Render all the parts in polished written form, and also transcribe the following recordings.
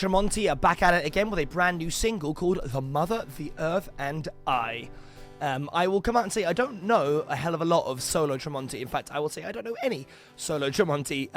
Tremonti are back at it again with a brand new single called The Mother, the Earth, and I. I will come out and say I don't know a hell of a lot of solo Tremonti. In fact, I will say I don't know any solo Tremonti,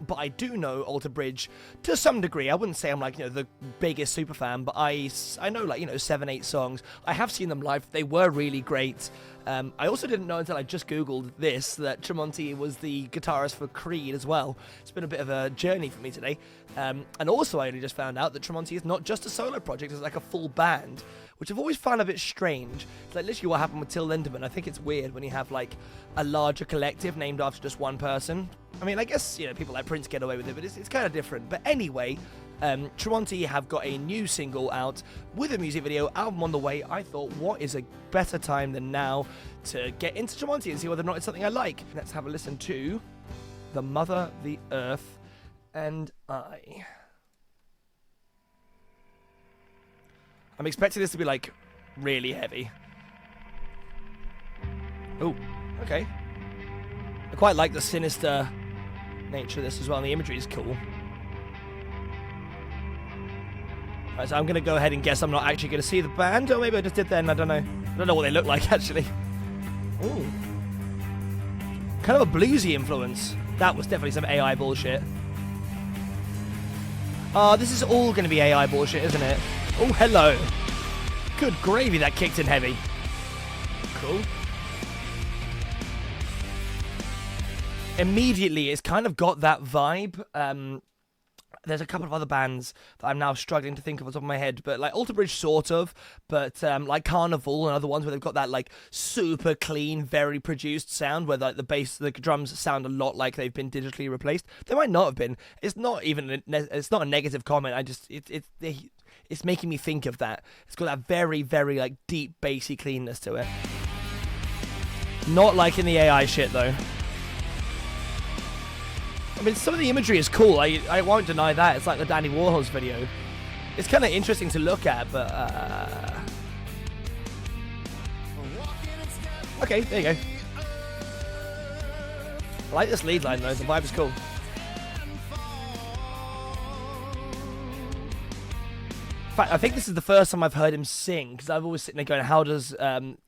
but I do know Alter Bridge to some degree. I wouldn't say I'm like, the biggest super fan, but I know like, 7-8 songs. I have seen them live. They were really great. I also didn't know until I just googled this that Tremonti was the guitarist for Creed as well. It's been a bit of a journey for me today. And also I only just found out that Tremonti is not just a solo project, it's like a full band, which I've always found a bit strange. It's like literally what happened with Till Lindemann. I think it's weird when you have like a larger collective named after just one person. I mean, I guess, people like Prince get away with it, but it's kind of different. But anyway, Tremonti have got a new single out with a music video, album on the way. I thought, what is a better time than now to get into Tremonti and see whether or not it's something I like. Let's have a listen to The Mother, the Earth, and I. I'm expecting this to be like really heavy. Oh, okay. I quite like the sinister nature of this as well, and the imagery is cool. Right, so I'm going to go ahead and guess I'm not actually going to see the band, or maybe I just did then, I don't know. I don't know what they look like, actually. Ooh. Kind of a bluesy influence. That was definitely some AI bullshit. This is all going to be AI bullshit, isn't it? Oh, hello. Good gravy, that kicked in heavy. Cool. Immediately, it's kind of got that vibe. There's a couple of other bands that I'm now struggling to think of off the top of my head, but like Alter Bridge sort of, but like Carnival and other ones where they've got that like super clean, very produced sound where like the bass, the drums sound a lot like they've been digitally replaced. They might not have been. It's not even. It's not a negative comment. I just it's making me think of that. It's got that very, very like deep bassy cleanness to it. Not like in the AI shit though. I mean, some of the imagery is cool. I won't deny that. It's like the Danny Warhol's video. It's kind of interesting to look at, but... Okay, there you go. I like this lead line, though. The vibe is cool. In fact, I think this is the first time I've heard him sing, because I've always sitting there going, how does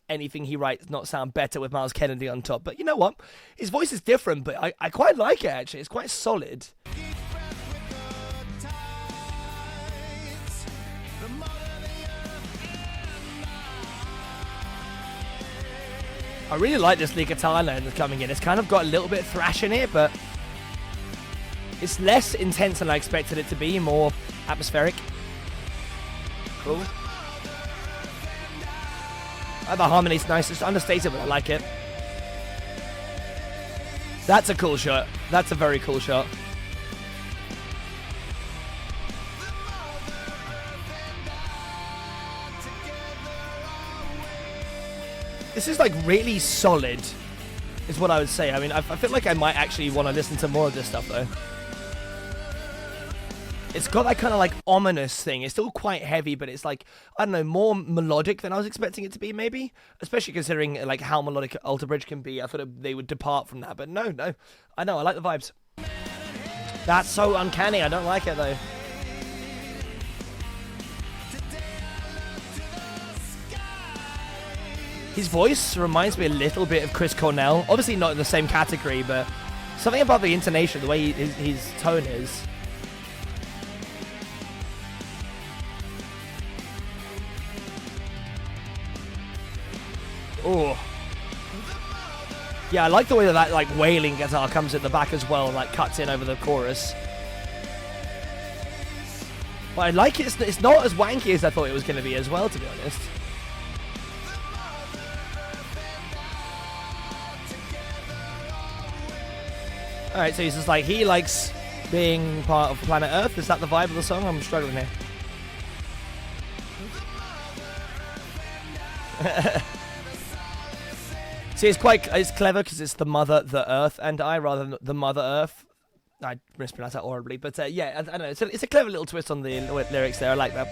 anything he writes not sound better with Miles Kennedy on top? But you know what? His voice is different, but I quite like it, actually. It's quite solid. I really like this lead guitar line that's coming in. It's kind of got a little bit of thrash in it, but it's less intense than I expected it to be, more atmospheric. Cool. The harmony's nice. It's understated, but I like it. That's a cool shot. That's a very cool shot. This is like really solid, is what I would say. I mean, I feel like I might actually want to listen to more of this stuff, though. It's got that kind of like ominous thing. It's still quite heavy, but it's like, I don't know, more melodic than I was expecting it to be, maybe. Especially considering like how melodic Alter Bridge can be. I thought they would depart from that, but no. I know, I like the vibes. That's so uncanny. I don't like it though. His voice reminds me a little bit of Chris Cornell. Obviously not in the same category, but something about the intonation, the way his tone is. Oh. Yeah, I like the way that like wailing guitar comes in the back as well and like cuts in over the chorus. But I like it. It's not as wanky as I thought it was going to be as well, to be honest. Alright, so he's just like, he likes being part of planet Earth. Is that the vibe of the song? I'm struggling here. See, it's clever because it's the Mother, the Earth, and I rather than the Mother Earth. I mispronounced that horribly, but yeah, I don't know. It's a clever little twist on the lyrics there. I like that.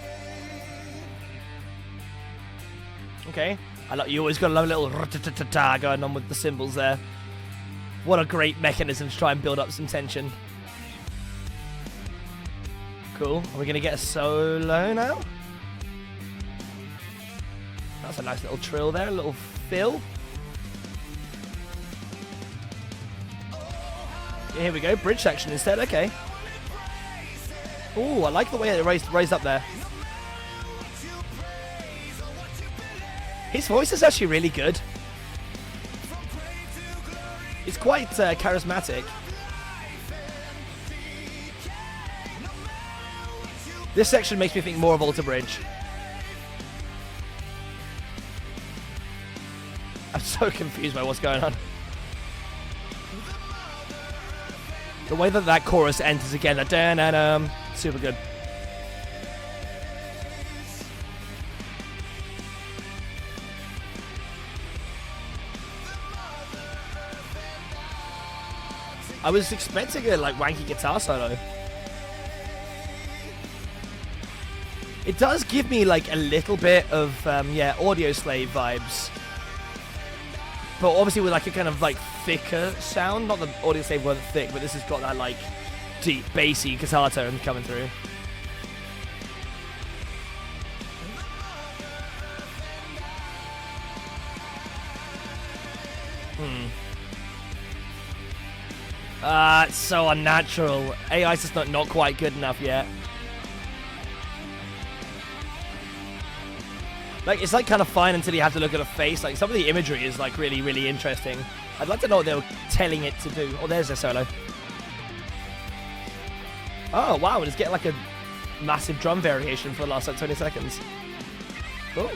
Okay, you always got to love a little ra-ta-ta-ta-ta going on with the cymbals there. What a great mechanism to try and build up some tension. Cool. Are we going to get a solo now? That's a nice little trill there, a little fill. Yeah, here we go, bridge section instead, okay. Ooh, I like the way it raised up there. His voice is actually really good. It's quite charismatic. This section makes me think more of Alter Bridge. I'm so confused by what's going on. The way that that chorus enters again, that super good. I was expecting a like wanky guitar solo. It does give me like a little bit of Audio Slave vibes, but obviously with like a kind of like thicker sound. Not that Audio Slave weren't thick, but this has got that like deep bassy guitar tone coming through. It's so unnatural. AI's just not quite good enough yet. Like, it's like kind of fine until you have to look at a face. Like, some of the imagery is like really, really interesting. I'd like to know what they were telling it to do. Oh, there's a solo. Oh, wow, it's getting like a massive drum variation for the last like 20 seconds. Cool.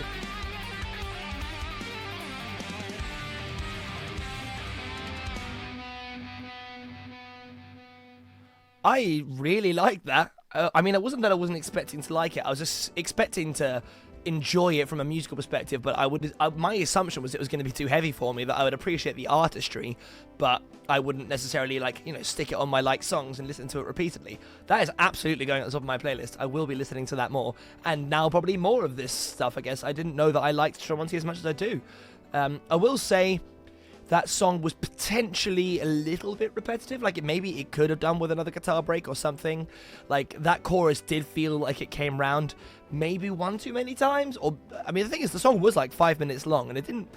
I really like that. I mean, it wasn't that I wasn't expecting to like it. I was just expecting to enjoy it from a musical perspective, but my assumption was it was going to be too heavy for me, that I would appreciate the artistry, but I wouldn't necessarily, like, you know, stick it on my like songs and listen to it repeatedly. That is absolutely going at the top of my playlist. I will be listening to that more, and now probably more of this stuff, I guess. I didn't know that I liked Tremonti as much as I do. I will say that song was potentially a little bit repetitive. Like, maybe it could have done with another guitar break or something. Like, that chorus did feel like it came round maybe one too many times. Or, I mean, the thing is, the song was like 5 minutes long, and it didn't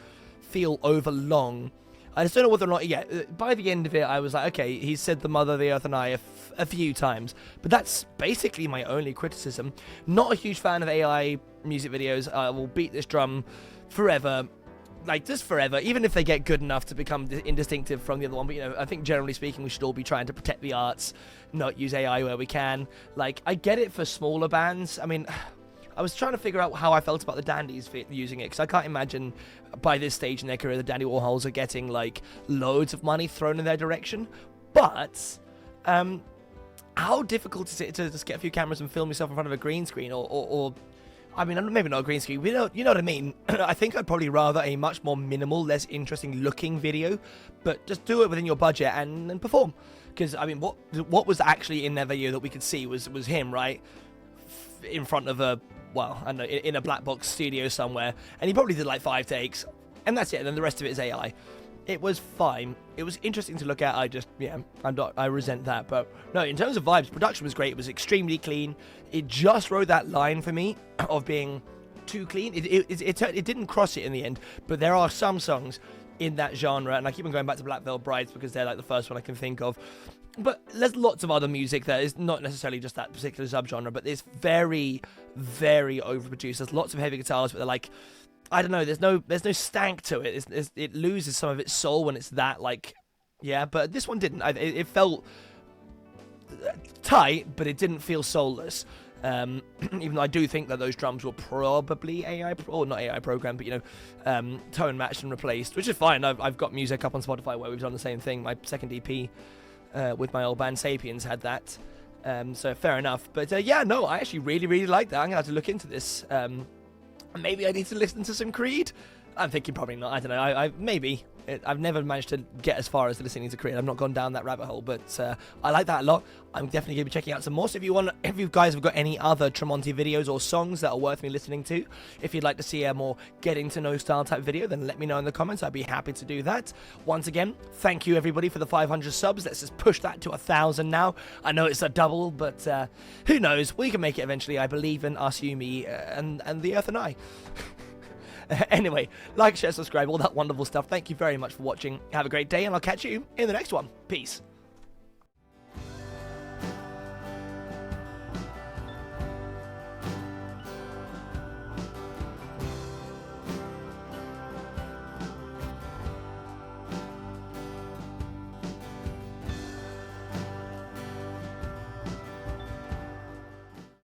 feel over long. I just don't know whether or not, by the end of it, I was like, okay, he said the mother, the earth, and I a few times. But that's basically my only criticism. Not a huge fan of AI music videos. I will beat this drum forever. Like, just forever, even if they get good enough to become indistinctive from the other one. But, you know, I think generally speaking, we should all be trying to protect the arts, not use AI where we can. Like, I get it for smaller bands. I mean, I was trying to figure out how I felt about the Dandies using it, because I can't imagine by this stage in their career the Dandy Warhols are getting, like, loads of money thrown in their direction. But, how difficult is it to just get a few cameras and film yourself in front of a green screen, or I mean, maybe not a green screen, you know what I mean? I think I'd probably rather a much more minimal, less interesting looking video, but just do it within your budget and perform. Because, I mean, what was actually in their video that we could see was him, right? In front of a, well, I don't know, in a black box studio somewhere, and he probably did like 5 takes, and that's it, and then the rest of it is AI. It was fine. It was interesting to look at. I resent that. But no, in terms of vibes, production was great. It was extremely clean. It just rode that line for me of being too clean. It didn't cross it in the end, but there are some songs in that genre, and I keep on going back to Black Veil Brides because they're like the first one I can think of. But there's lots of other music that is not necessarily just that particular subgenre, but it's very, very overproduced. There's lots of heavy guitars, but they're like, I don't know, there's no stank to it. It loses some of its soul when it's that, like, but this one didn't. It felt tight, but it didn't feel soulless. Even though I do think that those drums were probably not AI programmed, but, you know, tone matched and replaced, which is fine. I've got music up on Spotify where we've done the same thing. My second EP with my old band Sapiens had that, so fair enough. But no, I actually really, really like that. I'm gonna have to look into this. Maybe I need to listen to some Creed. I'm thinking probably not. I don't know. Maybe. I've never managed to get as far as listening to Korean. I've not gone down that rabbit hole, but I like that a lot. I'm definitely going to be checking out some more. So if you guys have got any other Tremonti videos or songs that are worth me listening to, if you'd like to see a more getting to know style type video, then let me know in the comments. I'd be happy to do that. Once again, thank you everybody for the 500 subs. Let's just push that to 1,000 now. I know it's a double, but who knows? We can make it eventually. I believe in us, you, me, and the Earth and I. Anyway, like, share, subscribe, all that wonderful stuff. Thank you very much for watching. Have a great day, and I'll catch you in the next one. Peace.